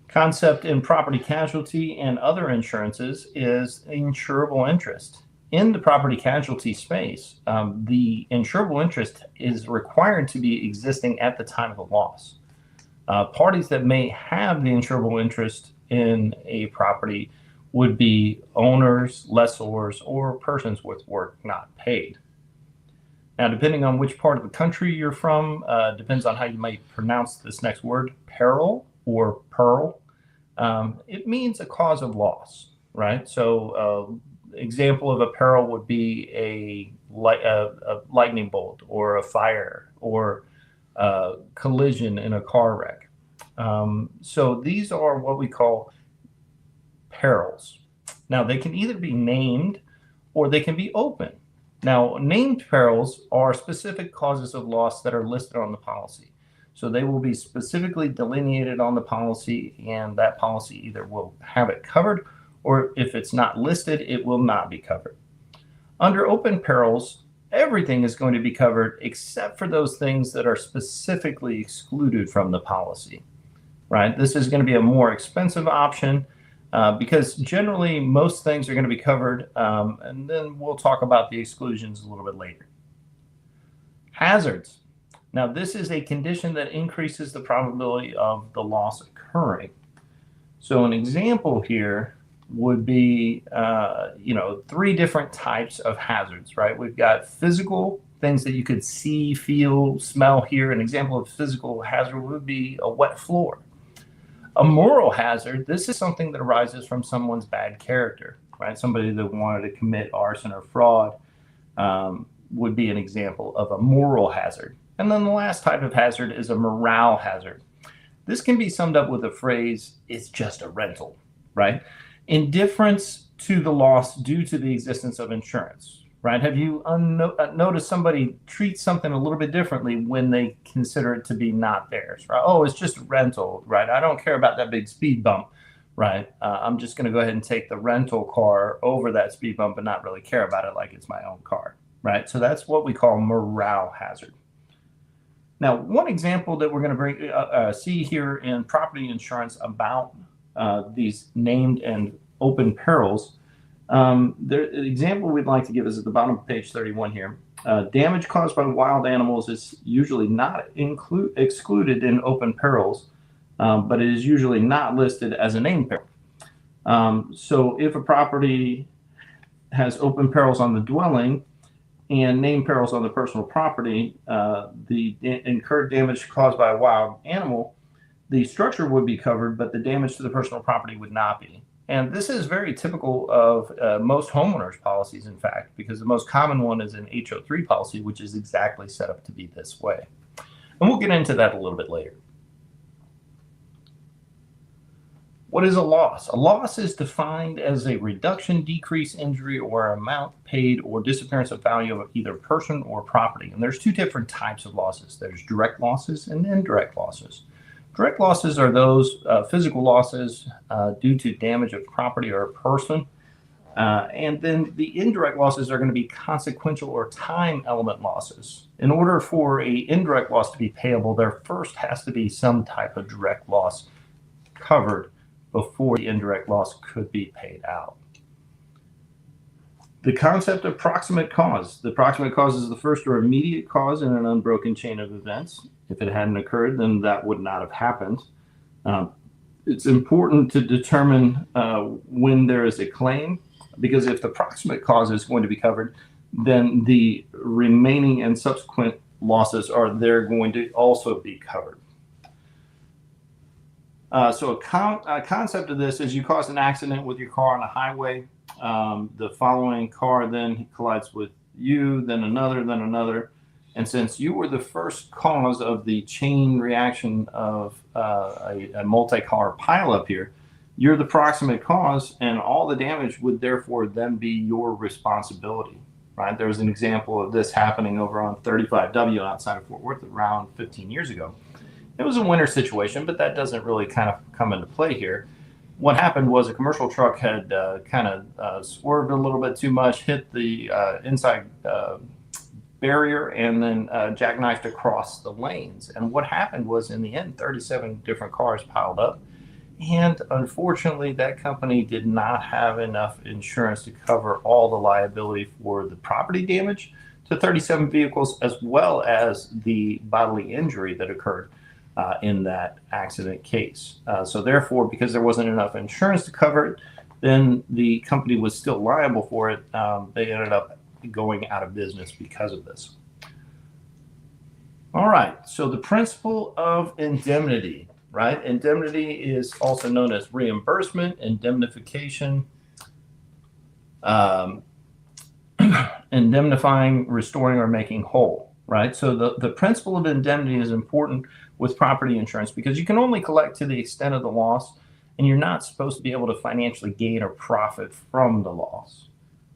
Concept in property casualty and other insurances is insurable interest. In the property casualty space, the insurable interest is required to be existing at the time of the loss. Parties that may have the insurable interest in a property would be owners, lessors, or persons with work not paid. Now, depending on which part of the country you're from, depends on how you might pronounce this next word, peril or pearl. It means a cause of loss, right? So example of a peril would be a lightning bolt or a fire or collision in a car wreck. So these are what we call perils. Now, they can either be named or they can be open. Now, named perils are specific causes of loss that are listed on the policy. So they will be specifically delineated on the policy, and that policy either will have it covered, or if it's not listed, it will not be covered. Under open perils, everything is going to be covered except for those things that are specifically excluded from the policy, right? This is going to be a more expensive option because generally most things are going to be covered, and then we'll talk about the exclusions a little bit later. Hazards. Now, this is a condition that increases the probability of the loss occurring. So an example here would be, three different types of hazards, right? We've got physical things that you could see, feel, smell, hear. An example of physical hazard would be a wet floor. A moral hazard, this is something that arises from someone's bad character, right? Somebody that wanted to commit arson or fraud would be an example of a moral hazard. And then the last type of hazard is a morale hazard. This can be summed up with the phrase, it's just a rental, right? Indifference to the loss due to the existence of insurance, right? Have you noticed somebody treat something a little bit differently when they consider it to be not theirs, right? Oh, it's just rental, right? I don't care about that big speed bump, right? I'm just going to go ahead and take the rental car over that speed bump and not really care about it like it's my own car, right? So that's what we call morale hazard. Now, one example that we're going to see here in property insurance about these named and open perils, the example we'd like to give is at the bottom of page 31 here. Damage caused by wild animals is usually not excluded in open perils, but it is usually not listed as a named peril. So if a property has open perils on the dwelling, and named perils on the personal property, the incurred damage caused by a wild animal, the structure would be covered, but the damage to the personal property would not be. And this is very typical of most homeowners policies, in fact, because the most common one is an HO3 policy, which is exactly set up to be this way. And we'll get into that a little bit later. What is a loss? A loss is defined as a reduction, decrease, injury, or amount paid or disappearance of value of either person or property. And there's two different types of losses. There's direct losses and indirect losses. Direct losses are those physical losses due to damage of property or a person. And then the indirect losses are going to be consequential or time element losses. In order for an indirect loss to be payable, there first has to be some type of direct loss covered before the indirect loss could be paid out. The concept of proximate cause. The proximate cause is the first or immediate cause in an unbroken chain of events. If it hadn't occurred, then that would not have happened. It's important to determine when there is a claim, because if the proximate cause is going to be covered, then the remaining and subsequent losses they're going to also be covered. So a concept of this is you cause an accident with your car on a highway. The following car then collides with you, then another. And since you were the first cause of the chain reaction of a multi-car pileup here, you're the proximate cause, and all the damage would therefore then be your responsibility, right? There was an example of this happening over on 35W outside of Fort Worth around 15 years ago. It was a winter situation, but that doesn't really kind of come into play here. What happened was a commercial truck had swerved a little bit too much, hit the inside barrier, and then jackknifed across the lanes. And what happened was, in the end, 37 different cars piled up, And unfortunately, that company did not have enough insurance to cover all the liability for the property damage to 37 vehicles, as well as the bodily injury that occurred in that accident case. So therefore, because there wasn't enough insurance to cover it, then the company was still liable for it. They ended up going out of business because of this. All right, so the principle of indemnity, right? Indemnity is also known as reimbursement, indemnification, indemnifying, restoring, or making whole, right? So the principle of indemnity is important with property insurance because you can only collect to the extent of the loss, and you're not supposed to be able to financially gain or profit from the loss,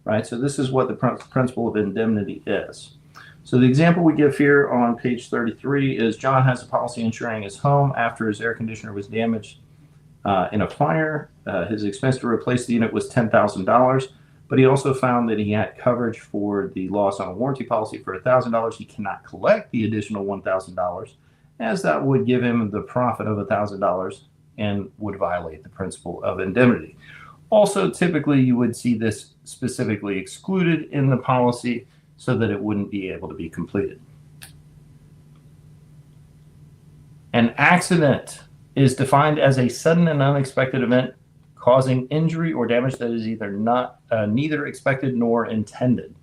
right? So this is what the principle of indemnity is. So the example we give here on page 33 is John has a policy insuring his home after his air conditioner was damaged in a fire. His expense to replace the unit was $10,000, but he also found that he had coverage for the loss on a warranty policy for $1,000. He cannot collect the additional $1,000, as that would give him the profit of $1,000 and would violate the principle of indemnity. Also, typically you would see this specifically excluded in the policy so that it wouldn't be able to be completed. An accident is defined as a sudden and unexpected event causing injury or damage that is either neither expected nor intended.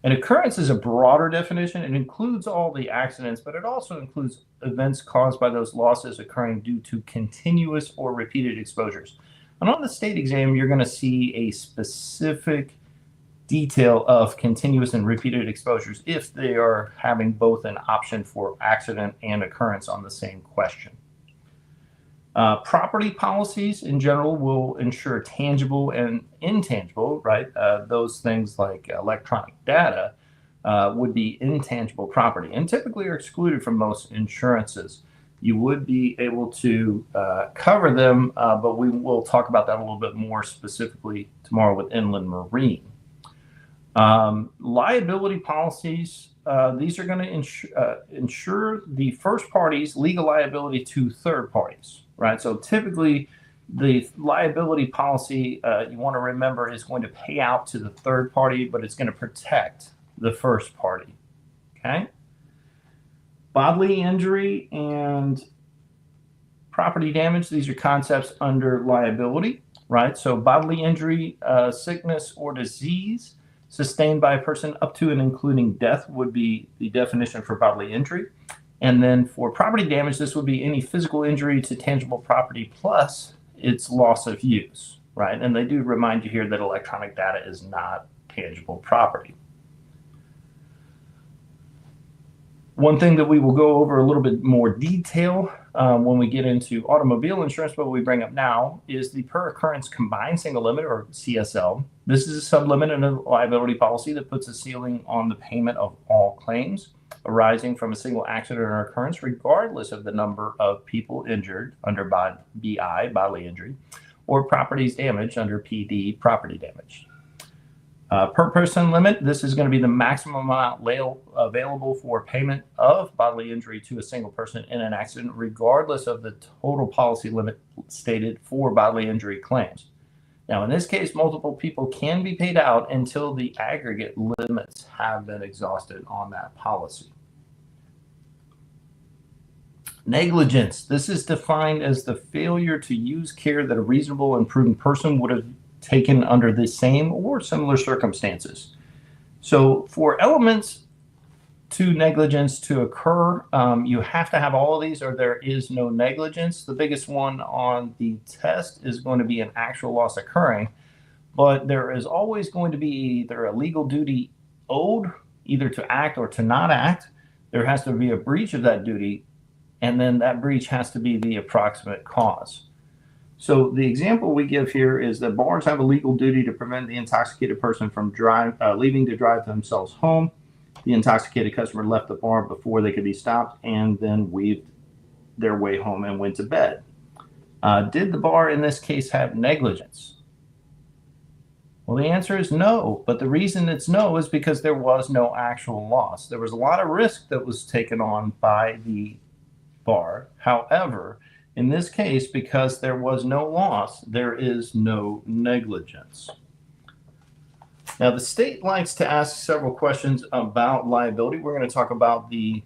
An occurrence is a broader definition. It includes all the accidents, but it also includes events caused by those losses occurring due to continuous or repeated exposures. And on the state exam, you're going to see a specific detail of continuous and repeated exposures if they are having both an option for accident and occurrence on the same question. Property policies in general will insure tangible and intangible, right? Those things like electronic data would be intangible property and typically are excluded from most insurances. You would be able to cover them, but we will talk about that a little bit more specifically tomorrow with inland marine. Liability policies, these are going to insure the first party's legal liability to third parties, right? So typically the liability policy, you want to remember, is going to pay out to the third party, but it's going to protect the first party, okay? Bodily injury and property damage, these are concepts under liability, right? So bodily injury, sickness or disease sustained by a person up to and including death would be the definition for bodily injury. And then for property damage, this would be any physical injury to tangible property plus its loss of use, right? And they do remind you here that electronic data is not tangible property. One thing that we will go over a little bit more detail when we get into automobile insurance, but what we bring up now is the per occurrence combined single limit, or CSL. This is a sublimit in a liability policy that puts a ceiling on the payment of all claims arising from a single accident or occurrence, regardless of the number of people injured under BI, bodily injury, or properties damaged under PD, property damage. Per person limit, this is going to be the maximum amount available for payment of bodily injury to a single person in an accident, regardless of the total policy limit stated for bodily injury claims. Now, in this case, multiple people can be paid out until the aggregate limits have been exhausted on that policy. Negligence. This is defined as the failure to use care that a reasonable and prudent person would have taken under the same or similar circumstances. So for elements to negligence to occur, you have to have all of these or there is no negligence. The biggest one on the test is going to be an actual loss occurring, but there is always going to be either a legal duty owed, either to act or to not act. There has to be a breach of that duty, and then that breach has to be the approximate cause. So the example we give here is that bars have a legal duty to prevent the intoxicated person from leaving to drive themselves home. The intoxicated customer left the bar before they could be stopped and then weaved their way home and went to bed. Did the bar in this case have negligence? Well, the answer is no, but the reason it's no is because there was no actual loss. There was a lot of risk that was taken on by the bar. However, In this case, because there was no loss, there is no negligence. Now, the state likes to ask several questions about liability. We're going to talk about the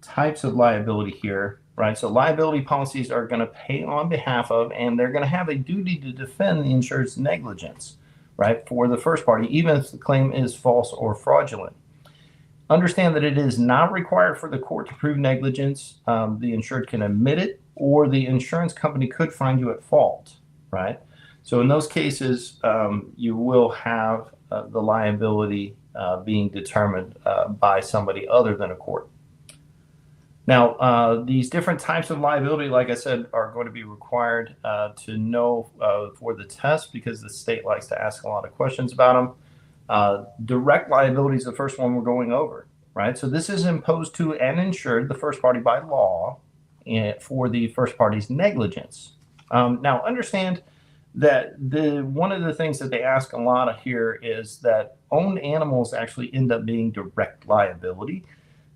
types of liability here, right? So liability policies are going to pay on behalf of, and they're going to have a duty to defend the insured's negligence, right, for the first party, even if the claim is false or fraudulent. Understand that it is not required for the court to prove negligence. The insured can admit it, or the insurance company could find you at fault, right? So in those cases, you will have the liability being determined by somebody other than a court. Now, these different types of liability, like I said, are going to be required to know for the test, because the state likes to ask a lot of questions about them. Direct liability is the first one we're going over, right? So this is imposed to an insured, the first party, by law for the first party's negligence. Now, understand that one of the things that they ask a lot of here is that owned animals actually end up being direct liability.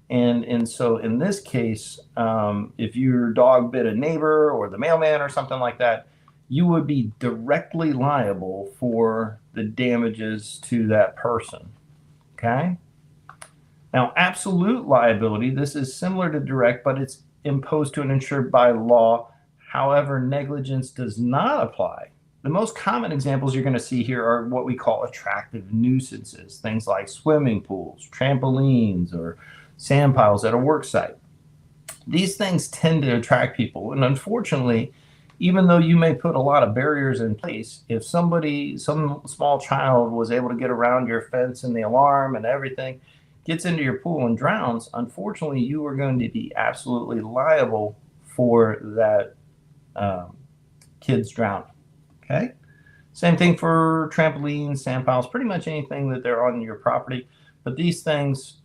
And so in this case, if your dog bit a neighbor or the mailman or something like that, you would be directly liable for the damages to that person, okay? Now, absolute liability, this is similar to direct, but it's imposed to an insured by law. However, negligence does not apply. The most common examples you're going to see here are what we call attractive nuisances, things like swimming pools, trampolines, or sand piles at a work site. These things tend to attract people, and unfortunately, even though you may put a lot of barriers in place, if some small child was able to get around your fence and the alarm and everything, gets into your pool and drowns, unfortunately, you are going to be absolutely liable for that kid's drowning. Okay. Same thing for trampolines, sand piles, pretty much anything that they're on your property. But these things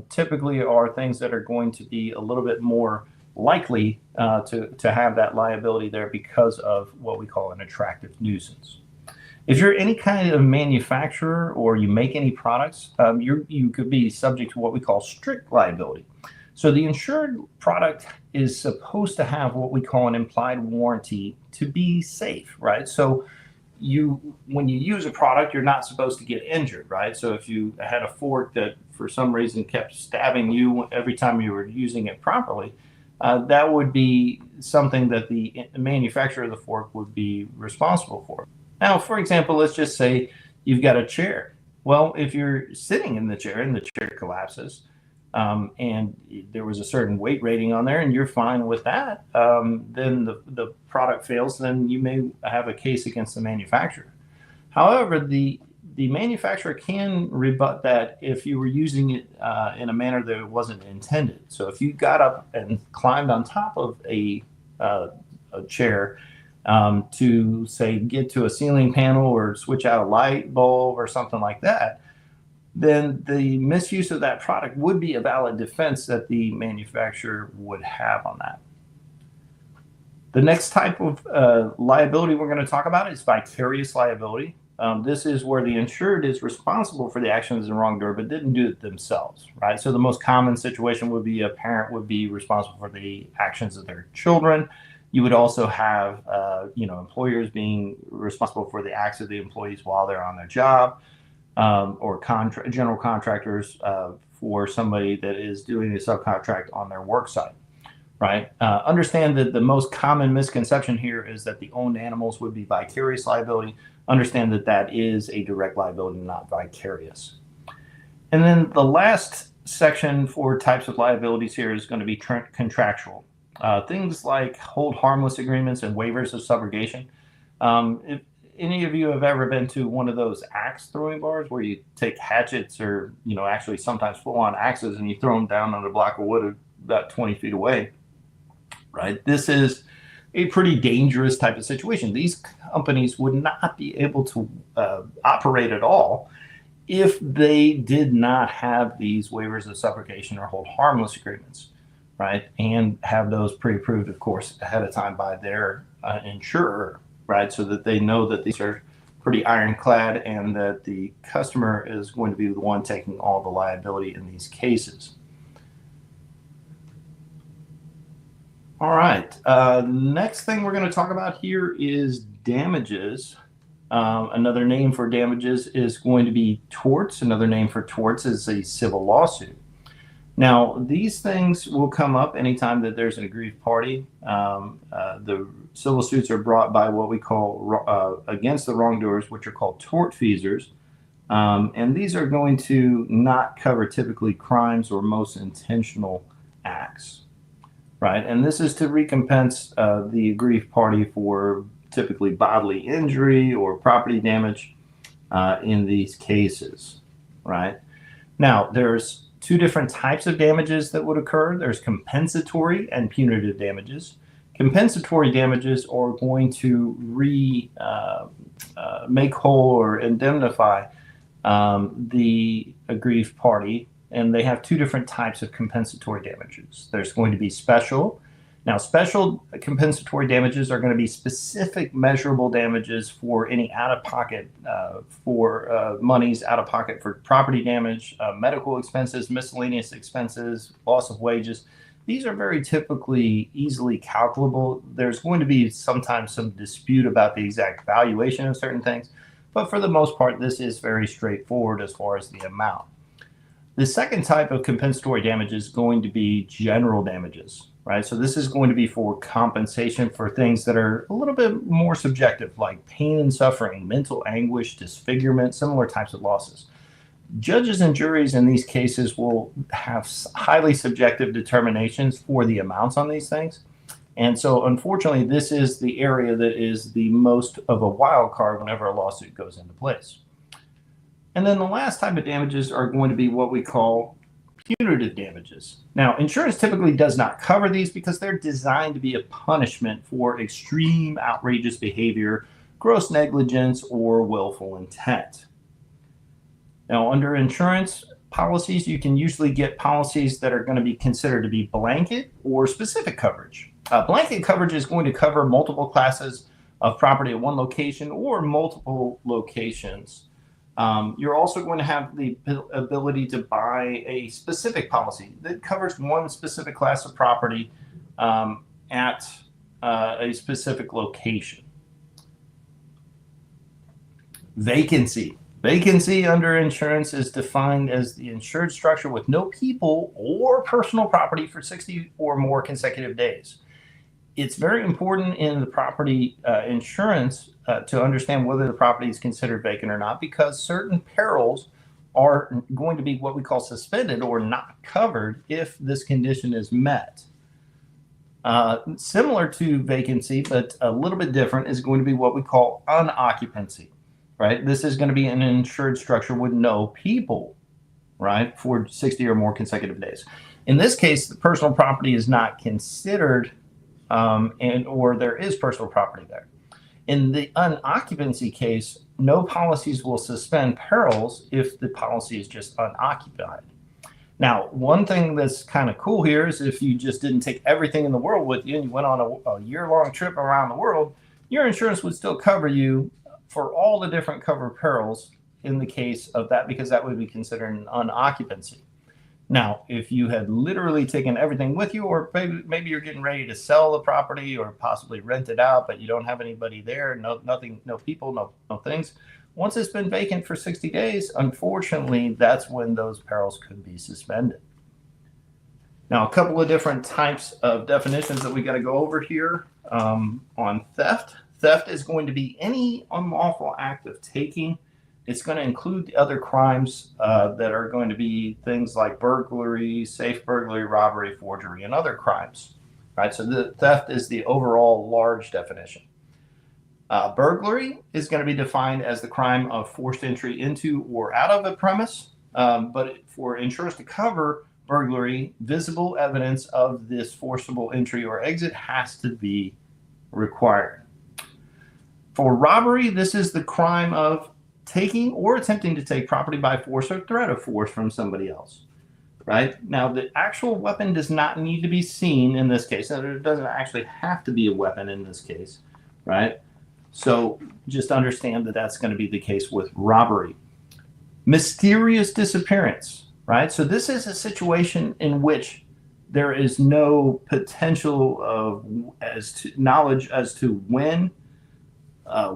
typically are things that are going to be a little bit more likely to have that liability there because of what we call an attractive nuisance. If you're any kind of manufacturer or you make any products, you could be subject to what we call strict liability. So the insured product is supposed to have what we call an implied warranty to be safe, right? So when you use a product, you're not supposed to get injured, right? So if you had a fork that for some reason kept stabbing you every time you were using it properly, that would be something that the manufacturer of the fork would be responsible for. Now, for example, let's just say you've got a chair. Well, if you're sitting in the chair and the chair collapses, and there was a certain weight rating on there and you're fine with that, then the product fails, then you may have a case against the manufacturer. However, the manufacturer can rebut that if you were using it in a manner that it wasn't intended. So if you got up and climbed on top of a chair to, say, get to a ceiling panel or switch out a light bulb or something like that, then the misuse of that product would be a valid defense that the manufacturer would have on that. The next type of liability we're going to talk about is vicarious liability. This is where the insured is responsible for the actions of the wrongdoer but didn't do it themselves, right? So the most common situation would be a parent would be responsible for the actions of their children. You would also have employers being responsible for the acts of the employees while they're on their job. Or general contractors for somebody that is doing a subcontract on their work site, right? Understand that the most common misconception here is that the owned animals would be vicarious liability. Understand that that is a direct liability, not vicarious. And then the last section for types of liabilities here is going to be contractual. Things like hold harmless agreements and waivers of subrogation. If any of you have ever been to one of those axe throwing bars where you take hatchets or, actually sometimes full-on axes and you throw them down on a block of wood about 20 feet away, right? This is a pretty dangerous type of situation. These companies would not be able to operate at all if they did not have these waivers of subrogation or hold harmless agreements, right? And have those pre-approved, of course, ahead of time by their insurer, right? So that they know that these are pretty ironclad and that the customer is going to be the one taking all the liability in these cases. All right. Next thing we're going to talk about here is damages. Another name for damages is going to be torts. Another name for torts is a civil lawsuit. Now, these things will come up anytime that there's an aggrieved party. The civil suits are brought by what we call against the wrongdoers, which are called tortfeasors. And these are going to not cover typically crimes or most intentional acts, right? And this is to recompense the aggrieved party for typically bodily injury or property damage in these cases, right? Now, there's two different types of damages that would occur. There's compensatory and punitive damages. Compensatory damages are going to make whole or indemnify the aggrieved party, and they have two different types of compensatory damages. There's going to be special. Now, special compensatory damages are going to be specific measurable damages for any out-of-pocket, monies out-of-pocket for property damage, medical expenses, miscellaneous expenses, loss of wages. These are very typically easily calculable. There's going to be sometimes some dispute about the exact valuation of certain things, but for the most part, this is very straightforward as far as the amount. The second type of compensatory damage is going to be general damages, right? So this is going to be for compensation for things that are a little bit more subjective, like pain and suffering, mental anguish, disfigurement, similar types of losses. Judges and juries in these cases will have highly subjective determinations for the amounts on these things. And so, unfortunately, this is the area that is the most of a wild card whenever a lawsuit goes into place. And then the last type of damages are going to be what we call punitive damages. Now, insurance typically does not cover these because they're designed to be a punishment for extreme outrageous behavior, gross negligence, or willful intent. Now, under insurance policies, you can usually get policies that are going to be considered to be blanket or specific coverage. Blanket coverage is going to cover multiple classes of property at one location or multiple locations. You're also going to have the ability to buy a specific policy that covers one specific class of property at a specific location. Vacancy. Vacancy under insurance is defined as the insured structure with no people or personal property for 60 or more consecutive days. It's very important in the property insurance to understand whether the property is considered vacant or not, because certain perils are going to be what we call suspended or not covered if this condition is met. Similar to vacancy, but a little bit different, is going to be what we call unoccupancy, right? This is going to be an insured structure with no people, right, for 60 or more consecutive days. In this case, the personal property is not considered or there is personal property there. In the unoccupancy case, no policies will suspend perils if the policy is just unoccupied. Now, one thing that's kind of cool here is if you just didn't take everything in the world with you and you went on a year-long trip around the world, your insurance would still cover you for all the different covered perils in the case of that, because that would be considered an unoccupancy. Now, if you had literally taken everything with you, or maybe you're getting ready to sell the property or possibly rent it out, but you don't have anybody there, nothing, no people, no things. Once it's been vacant for 60 days, unfortunately, that's when those perils could be suspended. Now, a couple of different types of definitions that we got to go over here on theft. Theft is going to be any unlawful act of taking. It's going to include the other crimes that are going to be things like burglary, safe burglary, robbery, forgery, and other crimes. Right? So the theft is the overall large definition. Burglary is going to be defined as the crime of forced entry into or out of a premise. But for insurance to cover burglary, visible evidence of this forcible entry or exit has to be required. For robbery, this is the crime of taking or attempting to take property by force or threat of force from somebody else, right? Now, the actual weapon does not need to be seen in this case. Now, there doesn't actually have to be a weapon in this case, right? So just understand that that's going to be the case with robbery. Mysterious disappearance, right? So this is a situation in which there is no potential of knowledge as to when,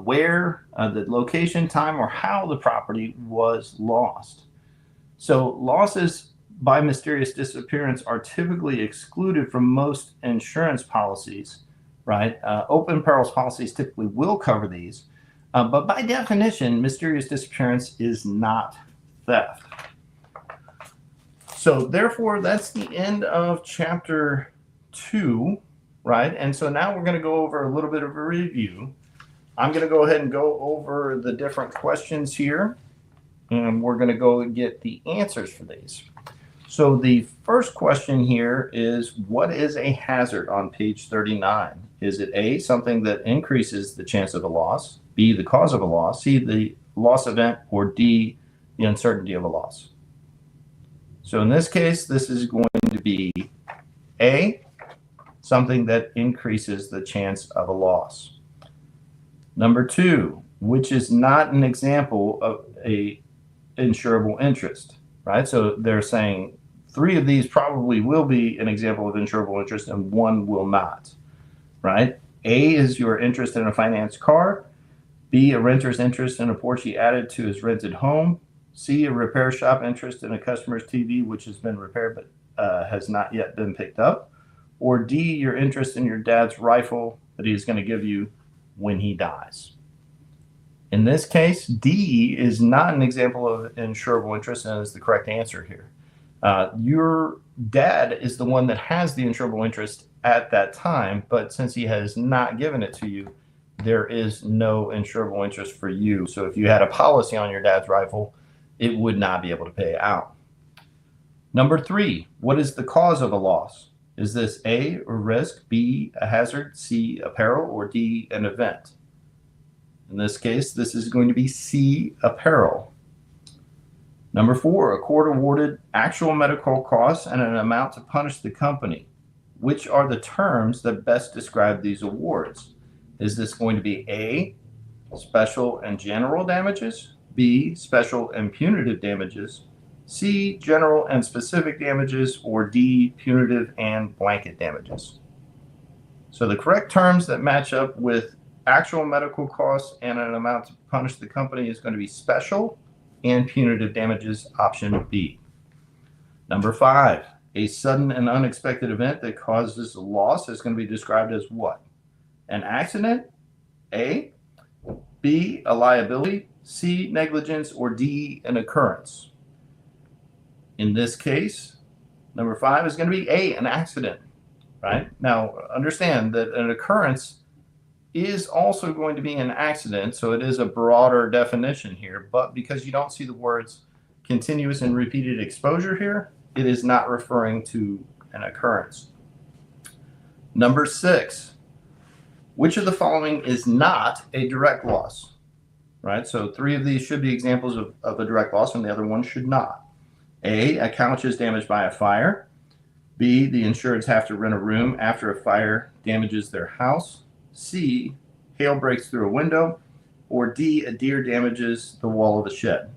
where, the location, time, or how the property was lost. So losses by mysterious disappearance are typically excluded from most insurance policies, right? Open perils policies typically will cover these, but by definition, mysterious disappearance is not theft. So therefore, that's the end of chapter 2, right? And so now we're going to go over a little bit of a review. I'm going to go ahead and go over the different questions here, and we're going to go and get the answers for these. So the first question here is, what is a hazard on page 39? Is it A, something that increases the chance of a loss, B, the cause of a loss, C, the loss event, or D, the uncertainty of a loss? So in this case, this is going to be A, something that increases the chance of a loss. Number 2, which is not an example of a insurable interest, right? So they're saying 3 of these probably will be an example of insurable interest and 1 will not, right? A is your interest in a financed car. B, a renter's interest in a porch he added to his rented home. C, a repair shop interest in a customer's TV which has been repaired but has not yet been picked up. Or D, your interest in your dad's rifle that he's going to give you when he dies. In this case, D is not an example of insurable interest and is the correct answer here. Your dad is the one that has the insurable interest at that time, but since he has not given it to you, there is no insurable interest for you. So if you had a policy on your dad's rifle, it would not be able to pay out. Number 3, what is the cause of a loss? Is this A, a risk, B, a hazard, C, a peril, or D, an event? In this case, this is going to be C, a peril. Number 4, a court awarded actual medical costs and an amount to punish the company. Which are the terms that best describe these awards? Is this going to be A, special and general damages, B, special and punitive damages, C, general and specific damages, or D, punitive and blanket damages? So the correct terms that match up with actual medical costs and an amount to punish the company is going to be special and punitive damages, option B. Number 5, a sudden and unexpected event that causes a loss is going to be described as what? An accident, A, B, a liability, C, negligence, or D, an occurrence. In this case, number 5 is going to be A, an accident, right? Now, understand that an occurrence is also going to be an accident, so it is a broader definition here, but because you don't see the words continuous and repeated exposure here, it is not referring to an occurrence. Number 6, which of the following is not a direct loss, right? So 3 of these should be examples of a direct loss and the other one should not. A couch is damaged by a fire. B, the insureds have to rent a room after a fire damages their house. C, hail breaks through a window. Or D, a deer damages the wall of a shed.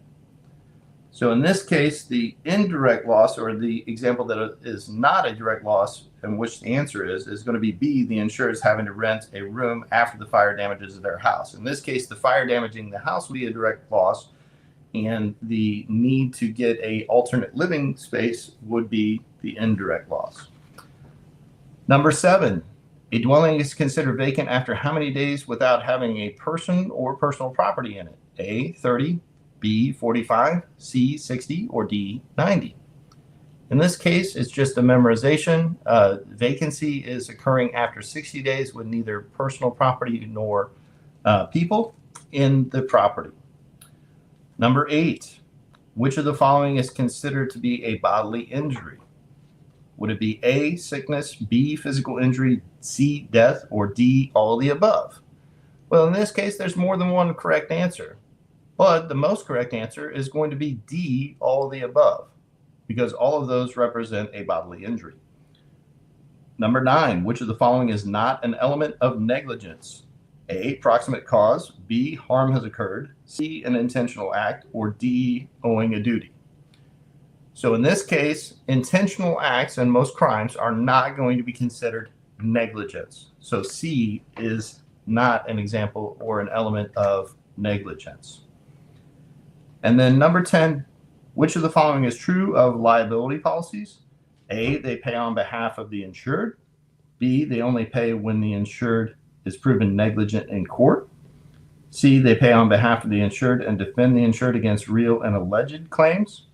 So in this case, the indirect loss, or the example that is not a direct loss, in which the answer is going to be B, the insured is having to rent a room after the fire damages their house. In this case, the fire damaging the house will be a direct loss, and the need to get a alternate living space would be the indirect loss. Number 7, a dwelling is considered vacant after how many days without having a person or personal property in it? A, 30, B, 45, C, 60, or D, 90. In this case, it's just a memorization. Vacancy is occurring after 60 days with neither personal property nor people in the property. Number 8, which of the following is considered to be a bodily injury? Would it be A, sickness, B, physical injury, C, death, or D, all of the above? Well, in this case, there's more than one correct answer, but the most correct answer is going to be D, all of the above, because all of those represent a bodily injury. Number 9, which of the following is not an element of negligence? A, proximate cause, B, harm has occurred, C, an intentional act, or D, owing a duty. So in this case, intentional acts and most crimes are not going to be considered negligence. So C is not an example or an element of negligence. And then number 10, which of the following is true of liability policies? A, they pay on behalf of the insured. B, they only pay when the insured is proven negligent in court. C, they pay on behalf of the insured and defend the insured against real and alleged claims.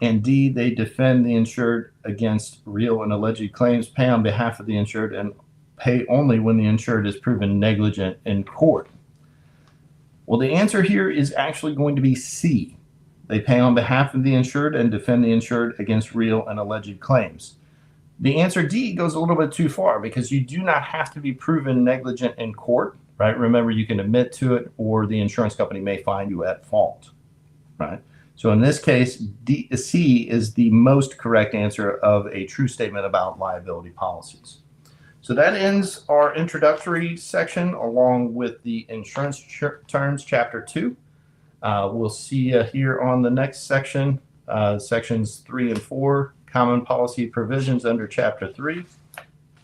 And D, they defend the insured against real and alleged claims, pay on behalf of the insured, and pay only when the insured is proven negligent in court. Well, the answer here is actually going to be C. They pay on behalf of the insured and defend the insured against real and alleged claims. The answer D goes a little bit too far because you do not have to be proven negligent in court, right? Remember, you can admit to it or the insurance company may find you at fault, right? So in this case, C is the most correct answer of a true statement about liability policies. So that ends our introductory section along with the insurance terms, chapter 2. We'll see you here on the next section, sections 3 and 4, common policy provisions under chapter 3.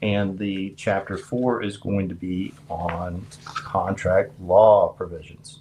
And the chapter 4 is going to be on contract law provisions.